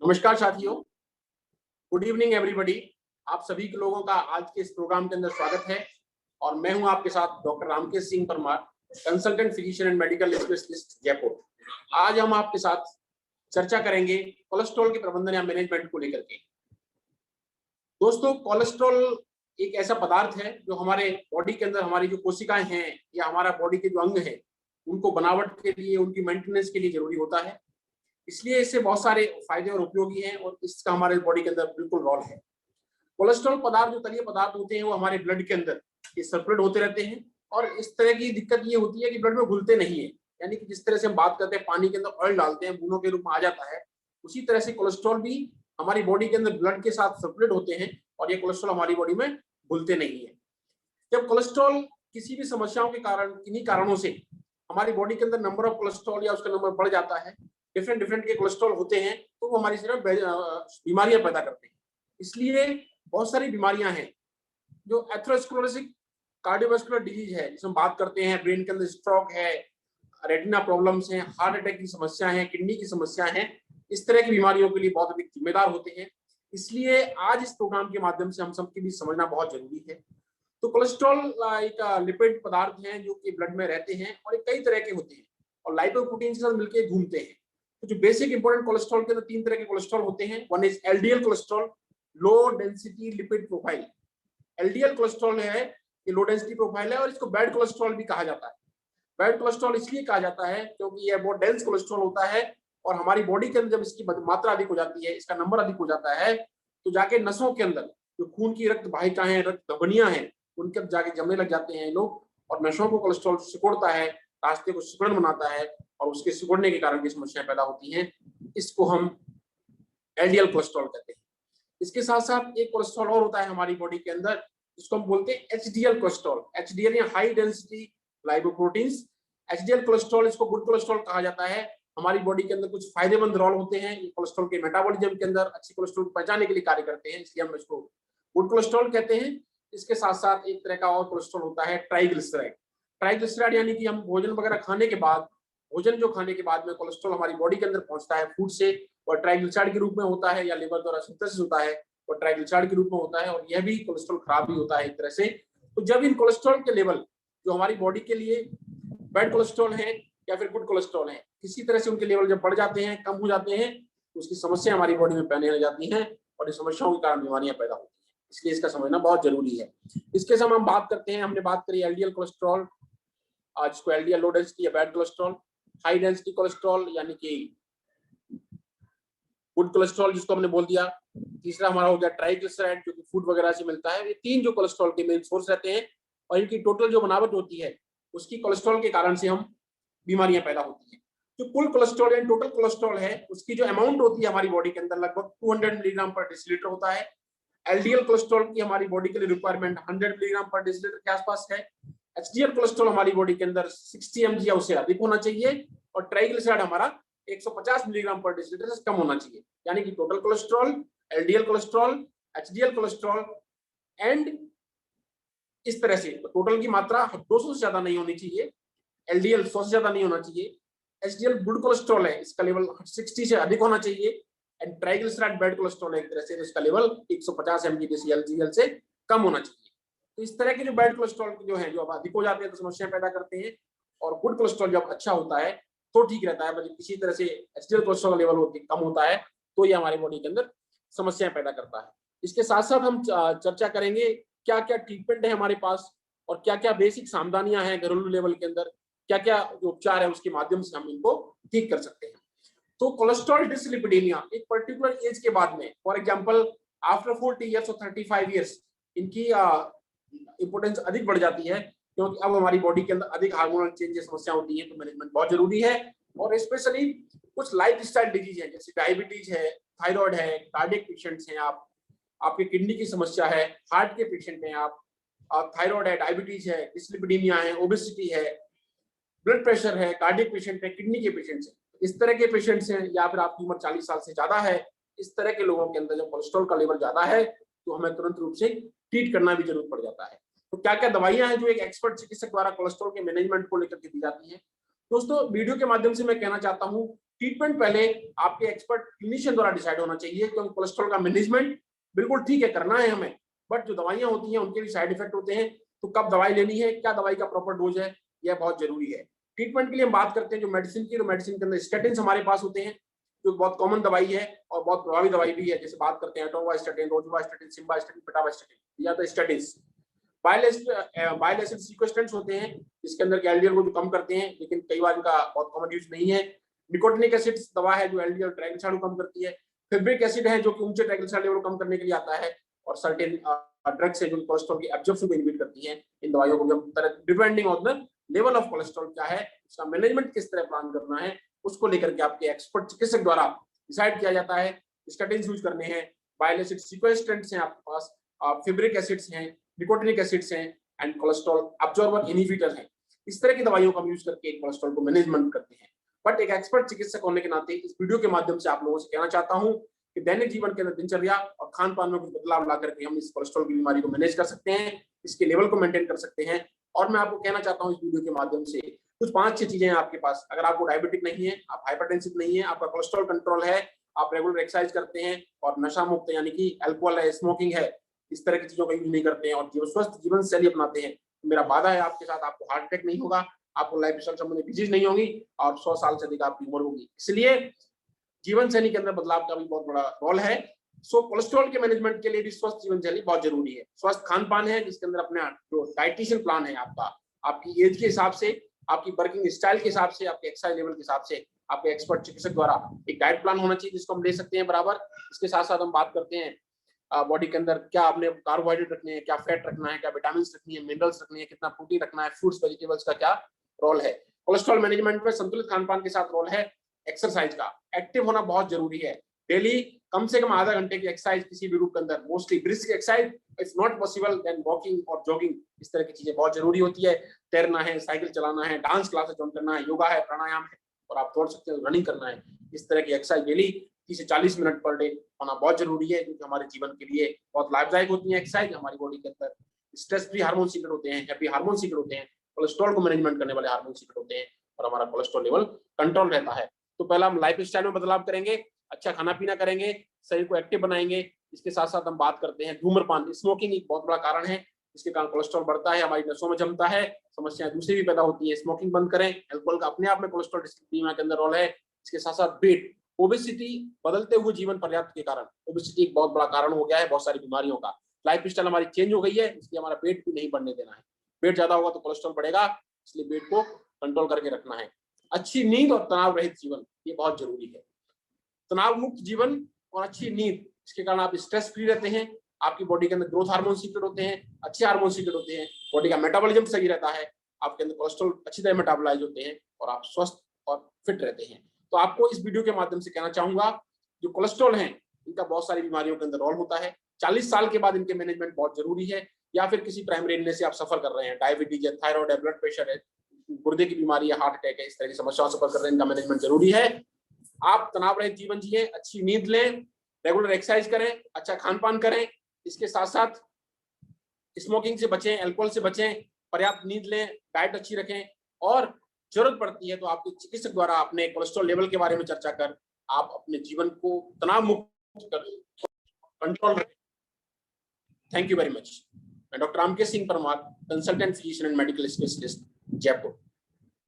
नमस्कार साथियों, good evening everybody. आप सभी के लोगों का आज के इस प्रोग्राम के अंदर स्वागत है और मैं हूं आपके साथ doctor Ramkesh Singh Parmar, consultant physician and medical specialist Jaipur. आज हम आपके साथ चर्चा करेंगे कोलेस्ट्रॉल के प्रबंधन या मैनेजमेंट को लेकर के। दोस्तों, कोलेस्ट्रॉल एक ऐसा पदार्थ है जो हमारे बॉडी के अंदर हमारी जो कोशिकाएं हैं या हमारा बॉडी के जो अंग है उनको बनावट के लिए, उनकी मेंटेनेंस के लिए जरूरी होता है। इसलिए इससे बहुत सारे फायदे और उपयोगी हैं और इसका हमारे बॉडी के अंदर बिल्कुल रोल है। कोलेस्ट्रॉल पदार्थ, जो तलीय पदार्थ होते हैं, वो हमारे ब्लड के अंदर ये सर्कुलेट होते रहते हैं और इस तरह की दिक्कत ये होती है कि ब्लड में घुलते नहीं है। यानी कि जिस तरह से हम बात करते हैं पानी के अंदर ऑयल डालते हैं, बूंदों के रूप में आ जाता है, उसी तरह से कोलेस्ट्रॉल भी हमारी बॉडी के अंदर ब्लड के साथ सर्कुलेट होते हैं और ये कोलेस्ट्रॉल हमारी बॉडी में घुलते नहीं है। जब कोलेस्ट्रॉल किसी भी समस्याओं के कारण, किन्हीं कारणों से हमारी बॉडी के अंदर नंबर ऑफ कोलेस्ट्रॉल या उसका नंबर बढ़ जाता है, डिफरेंट के कोलेस्ट्रॉल होते हैं, तो वो हमारी शरीर में बीमारियां पैदा करते हैं। इसलिए बहुत सारी बीमारियां हैं जो एथेरोस्क्लेरोसिस कार्डियोवास्कुलर डिजीज है, जिसमें बात करते हैं ब्रेन के अंदर स्ट्रोक है, रेटिना प्रॉब्लम्स हैं, हार्ट अटैक की समस्या है, किडनी की समस्या है, इस तरह की बीमारियों के लिए बहुत अधिक जिम्मेदार होते हैं। इसलिए आज इस प्रोग्राम के माध्यम से हम सबके बीच समझना बहुत जरूरी है। तो कोलेस्ट्रॉल एक लिपिड पदार्थ है जो कि ब्लड में रहते हैं और कई तरह के होते हैं और लाइपोप्रोटीन के साथ मिलकर घूमते हैं। तो जो बेसिक इंपॉर्टेंट कोलेस्ट्रॉल के अंदर तीन तरह के कोलेस्ट्रॉल होते हैं। One is LDL cholesterol, low density lipid profile. LDL cholesterol है, ये लो डेंसिटी प्रोफाइल है और इसको बैड कोलेस्ट्रॉल भी कहा जाता है। बैड कोलेस्ट्रॉल इसलिए कहा जाता है क्योंकि यह बहुत डेंस कोलेस्ट्रॉल होता है और हमारी बॉडी के अंदर जब इसकी मात्रा अधिक हो जाती है, इसका नंबर अधिक हो जाता है, तो जाके नसों के अंदर जो खून की रक्त वाहिकाएं, रक्त धमनियां हैं, उनके जाके जमने लग जाते हैं लोग और नसों को कोलेस्ट्रॉल सिकुड़ता है, रास्ते को सिकुड़न बनाता है और उसके सिकुड़ने के कारण ये समस्याएं पैदा होती हैं। इसको हम एलडीएल कोलेस्ट्रॉल कहते हैं। इसके साथ साथ एक कोलेस्ट्रॉल और होता है हमारी बॉडी के अंदर, जिसको हम बोलते हैं एचडीएल कोलेस्ट्रॉल। एचडीएल या high density lipoproteins. HDL cholesterol, इसको गुड कोलेस्ट्रॉल कहा जाता है। हमारी बॉडी के अंदर कुछ फायदेमंद रोल होते हैं, ये कोलेस्ट्रॉल के मेटाबॉलिज्म के अंदर अच्छी कोलेस्ट्रॉल पहचानने के लिए कार्य करते हैं, इसलिए हम इसको गुड कोलेस्ट्रॉल कहते हैं। इसके साथ साथ एक तरह का और कोलेस्ट्रॉल होता है ट्राइग्लिसराइड। ट्राइग्लिसराइड यानी कि हम भोजन वगैरह खाने के बाद, भोजन जो खाने के बाद में कोलेस्ट्रॉल हमारी बॉडी के अंदर पहुंचता है फूड से, और ट्राइग्लिसराइड के रूप में होता है या लिवर द्वारा सिंथेसिस होता है और ट्राइग्लिसराइड के रूप में होता है और यह भी कोलेस्ट्रॉल खराब भी होता है एक तरह से। तो जब इन कोलेस्ट्रॉल के लेवल जो हमारी बॉडी के लिए बैड कोलेस्ट्रॉल है या फिर गुड कोलेस्ट्रॉल है, किसी तरह से उनके लेवल जब बढ़ जाते हैं, कम हो जाते हैं, तो उसकी समस्या हमारी बॉडी में पैने लग जाती हैं और इस समस्याओं के कारण बीमारियां पैदा होती हैं। इसलिए इसका समझना बहुत जरूरी है। इसके साथ हम बात करते हैं, हमने बात करी एलडीएल कोलेस्ट्रॉल, आज इसको एलडीएल लो डेंसिटी या bad cholesterol, high density cholesterol यानी कि गुड कोलेस्ट्रॉल जिसको हमने बोल दिया। तीसरा हमारा हो गया ट्राइग्लिसराइड जो कि फूड वगैरह से मिलता है। ये तीन जो कोलेस्ट्रॉल के मेन सोर्स रहते हैं और इनकी टोटल जो बनावट होती है उसकी कोलेस्ट्रॉल के कारण से हम बीमारियां पैदा होती हैं। जो कुल कोलेस्ट्रॉल या टोटल कोलेस्ट्रॉल है उसकी जो अमाउंट होती है हमारी बॉडी के अंदर लगभग 200 मिलीग्राम पर डेसीलीटर होता है। एलडीएल कोलेस्ट्रॉल की हमारी बॉडी के लिए रिक्वायरमेंट 100 मिलीग्राम पर डेसीलीटर के आसपास है। एचडीएल कोलेस्ट्रॉल हमारी बॉडी के अंदर 60 mg या उससे अधिक होना चाहिए और ट्राइग्लिसराइड हमारा 150 मिलीग्राम पर डेसीलीटर से कम होना चाहिए। यानी कि total cholesterol, LDL cholesterol, HDL cholesterol and इस तरह से टोटल की मात्रा 200 से ज्यादा नहीं होनी चाहिए, एलडीएल 100 से ज्यादा नहीं होना चाहिए, एचडीएल गुड कोलेस्ट्रॉल है इसका लेवल 60 से अधिक होना चाहिए एंड ट्राइग्लिसराइड बैड कोलेस्ट्रॉल है एक तरह से इसका लेवल 150 mg/dl से कम होना चाहिए। तो इस तरह के जो बैड कोलेस्ट्रॉल जो है, जो अब अधिक हो जाते हैं तो समस्याएं पैदा करते हैं और गुड कोलेस्ट्रॉल जब अच्छा होता है तो ठीक रहता है, मतलब किसी तरह से एचडीएल कोलेस्ट्रॉल का लेवल कम होता है तो ये हमारी बॉडी के अंदर समस्याएं पैदा करता है। इसके साथ साथ हम चर्चा करेंगे क्या क्या ट्रीटमेंट है हमारे पास और क्या क्या बेसिक सावधानियां हैं घरेलू लेवल के अंदर, क्या क्या जो उपचार है उसके माध्यम से हम इनको ठीक कर सकते हैं। तो कोलेस्ट्रॉल डिसलिपिडीमिया एक पर्टिकुलर एज के बाद में, फॉर एग्जांपल आफ्टर 40 इयर्स और 35 इयर्स, इनकी इंपोर्टेंस अधिक बढ़ जाती है क्योंकि अब हमारी बॉडी के अंदर अधिक हार्मोनल चेंज समस्या होती है, तो मैनेजमेंट बहुत जरूरी है। और स्पेशली कुछ लाइफस्टाइल डिजीज है जैसे डायबिटीज है, थायराइड है, कार्डियक पेशेंट्स हैं आप, आपके किडनी की समस्या है, हार्ट के पेशेंट हैं आप, थायराइड है, डायबिटीज है, डिसलिपिडीमिया है, ओबेसिटी है, ब्लड प्रेशर है, कार्डियक पेशेंट है, किडनी के पेशेंट्स हैं, इस तरह के पेशेंट्स हैं, या फिर आपकी उम्र 40 साल से ज्यादा है, इस तरह के लोगों के अंदर जब कोलेस्ट्रॉल का लेवल ज्यादा है तो हमें तुरंत रूप से ट्रीट करना भी जरूरत पड़ जाता है। तो क्या क्या दवाइयां हैं जो एक एक्सपर्ट चिकित्सक द्वारा कोलेस्ट्रॉल के मैनेजमेंट को लेकर के दी जाती हैं। दोस्तों, वीडियो के माध्यम से मैं कहना चाहता हूं ट्रीटमेंट पहले आपके एक्सपर्ट क्लिनिशियन द्वारा डिसाइड होना चाहिए, क्योंकि कोलेस्ट्रॉल का मैनेजमेंट बिल्कुल ठीक है, करना है हमें, बट जो दवाइयां होती हैं उनके भी साइड इफेक्ट होते हैं, तो कब दवाई लेनी है, क्या दवाई का प्रॉपर डोज है, यह बहुत जरूरी है। ट्रीटमेंट के लिए हम बात करते हैं जो मेडिसिन की, तो मेडिसिन के अंदर स्टेटिन हमारे पास होते हैं, जो बहुत कॉमन दवाई है और बहुत प्रभावी दवाई भी है। जैसे बात करते हैं एटोवास्टैटिन, रोजुवास्टैटिन, सिम्वास्टैटिन, पिटावास्टैटिन, या तो स्टेटिन्स। बाइल एसिड सीक्वेस्टेंट्स होते हैं, जिसके अंदर के एलडीएल को जो कम करते हैं, लेकिन कई बार इनका बहुत कॉमन यूज नहीं है। निकोटिनिक एसिड दवा है जो एलडीएल ट्राइग्लिसराइड को कम करती है। फिब्रिक एसिड है जो कि ऊंचे ट्राइग्लिसराइड लेवल को कम करने के लिए आता है। और सर्टेन ड्रग्स है जो कोलेस्ट्रॉल की एब्जॉर्प्शन को इनहिबिट करती है। इन दवाइयों को भी हम तरह depending on the level of cholesterol क्या है, उसका मैनेजमेंट किस तरह प्लान करना है, उसको लेकर के आपके एक्सपर्ट चिकित्सक द्वारा डिसाइड किया जाता है। स्टेटिन्स यूज करने हैं, बाइल एसिड सीक्वेस्टेंट्स हैं आपके पास, फिब्रिक एसिड्स हैं, निकोटिनिक एसिड्स हैं, एंड कोलेस्ट्रॉल अब्जॉर्बर इनहिबिटर हैं। इस तरह की दवाइयों का यूज करके कोलेस्ट्रॉल को मैनेजमेंट करते हैं। बट एक एक्सपर्ट चिकित्सक होने के नाते इस वीडियो के माध्यम से आप लोगों से कहना चाहता हूं कि दैनिक जीवन के अंदर दिनचर्या और खान पान में कुछ बदलाव ला करके हम इस कोलेस्ट्रॉल की बीमारी को मैनेज कर सकते हैं, इसके लेवल को मेंटेन कर सकते हैं। और मैं आपको कहना चाहता हूं इस वीडियो के माध्यम से कुछ 5-6 चीजें हैं आपके पास। अगर आपको डायबिटिक नहीं है, आप हाइपरटेंसिव नहीं है, आपका कोलेस्ट्रॉल कंट्रोल है, आप रेगुलर एक्सरसाइज करते हैं और नशा मुक्त यानी कि अल्कोहल है, स्मोकिंग है, इस तरह की चीजों का यूज नहीं करते हैं और स्वस्थ जीवन शैली अपनाते हैं, मेरा वादा है आपके साथ, आपको हार्ट अटैक नहीं होगा, आपको लाइफ स्टाइल संबंधी डिजीज नहीं होगी और 100 साल से अधिक आपकी उम्र होगी। इसलिए जीवन शैली के अंदर बदलाव का भी बहुत बड़ा रोल है। सो कोलेस्ट्रॉल के मैनेजमेंट के लिए भी स्वस्थ जीवन शैली बहुत जरूरी है। स्वस्थ खान पान है जिसके अंदर अपने जो डाइटिशियन प्लान है आपका, आपकी एज के हिसाब से, आपकी वर्किंग स्टाइल के हिसाब से, आपके एक्सरसाइज लेवल के हिसाब से आपके एक्सपर्ट चिकित्सक द्वारा एक डाइट प्लान होना चाहिए जिसको हम ले सकते हैं बराबर। इसके साथ साथ हम बात करते हैं बॉडी के अंदर क्या आपने कार्बोहाइड्रेट रखने हैं, क्या फैट रखना है, क्या विटामिन रखनी है, मिनरल्स रखनी है, कितना प्रोटीन रखना है, फ्रूट्स वेजिटेबल्स का क्या रोल है। कोलेस्ट्रॉल मैनेजमेंट में संतुलित खान पान के साथ रोल है एक्सरसाइज का। एक्टिव होना बहुत जरूरी है, डेली कम से कम आधा घंटे की एक्सरसाइज किसी भी रूप के अंदर, mostly brisk exercise, if not possible then walking और जॉगिंग, इस तरह की चीजें बहुत जरूरी होती है। तैरना है, साइकिल चलाना है, डांस क्लासेस ज्वाइन करना है, योगा है, प्राणायाम है और आप दौड़ सकते हैं, रनिंग करना है। इस तरह की एक्सरसाइज डेली 30 से 40 मिनट पर डे होना बहुत जरूरी है, क्योंकि हमारे जीवन के लिए बहुत लाभदायक होती है एक्सरसाइज। हमारी बॉडी के अंदर स्ट्रेस फ्री हार्मोन सीक्रेट होते हैं, हैप्पी हार्मोन सीक्रेट होते हैं, कोलेस्ट्रॉल को मैनेजमेंट करने वाले हार्मोन सीक्रेट होते हैं और हमारा कोलेस्ट्रॉल लेवल कंट्रोल रहता है। तो पहला हम लाइफ स्टाइल में बदलाव करेंगे, अच्छा खाना पीना करेंगे, शरीर को एक्टिव बनाएंगे। इसके साथ साथ हम बात करते हैं धूम्रपान, स्मोकिंग एक बहुत बड़ा कारण है, इसके कारण कोलेस्ट्रॉल बढ़ता है, हमारी नसों में जमता है, समस्याएं दूसरी भी पैदा होती है। स्मोकिंग बंद करें। अल्कोहल का अपने आप में कोलेस्ट्रॉल बीमा के अंदर रोल है। इसके साथ साथ वेट, ओबेसिटी, बदलते हुए जीवन पर्याप्त के कारण ओबेसिटी एक बहुत बड़ा कारण हो गया है बहुत सारी बीमारियों का। लाइफ स्टाइल हमारी चेंज हो गई है, इसलिए हमारा वेट भी नहीं बढ़ने देना है। वेट ज्यादा होगा तो कोलेस्ट्रॉल बढ़ेगा, इसलिए वेट को कंट्रोल करके रखना है। अच्छी नींद और तनाव रहित जीवन ये बहुत जरूरी है। तनाव मुक्त जीवन और अच्छी नींद, इसके कारण आप स्ट्रेस फ्री रहते हैं, आपकी बॉडी के अंदर ग्रोथ हार्मोन सीक्रेट होते हैं, अच्छे हार्मोन सीक्रेट होते हैं, बॉडी का मेटाबॉलिज्म सही रहता है, आपके अंदर कोलेस्ट्रॉल अच्छी तरह मेटाबोलाइज होते हैं और आप स्वस्थ और फिट रहते हैं। तो आपको इस वीडियो के माध्यम से कहना चाहूंगा, जो कोलेस्ट्रॉल है इनका बहुत सारी बीमारियों के अंदर रोल होता है। 40 साल के बाद इनके मैनेजमेंट बहुत जरूरी है, या फिर किसी प्राइमरी इलनेस से आप सफर कर रहे हैं, डायबिटीज है, थायराइड है, ब्लड प्रेशर है, गुर्दे की बीमारी है, हार्ट अटैक है, इस तरह की समस्याओं से सफर कर रहे हैं, इनका मैनेजमेंट जरूरी है। आप तनाव रहित जीवन जिए, अच्छी नींद लें, रेगुलर एक्सरसाइज करें, अच्छा खान पान करें, इसके साथ साथ स्मोकिंग से बचें, अल्कोहल से बचें, पर्याप्त नींद लें, डाइट अच्छी रखें और जरूरत पड़ती है तो आपके चिकित्सक द्वारा अपने कोलेस्ट्रॉल लेवल के बारे में चर्चा कर आप अपने जीवन को तनाव मुक्त कर कंट्रोल रखें। Thank you very much. मैं doctor Ramkesh Singh Parmar, consultant physician and medical specialist, Jaipur.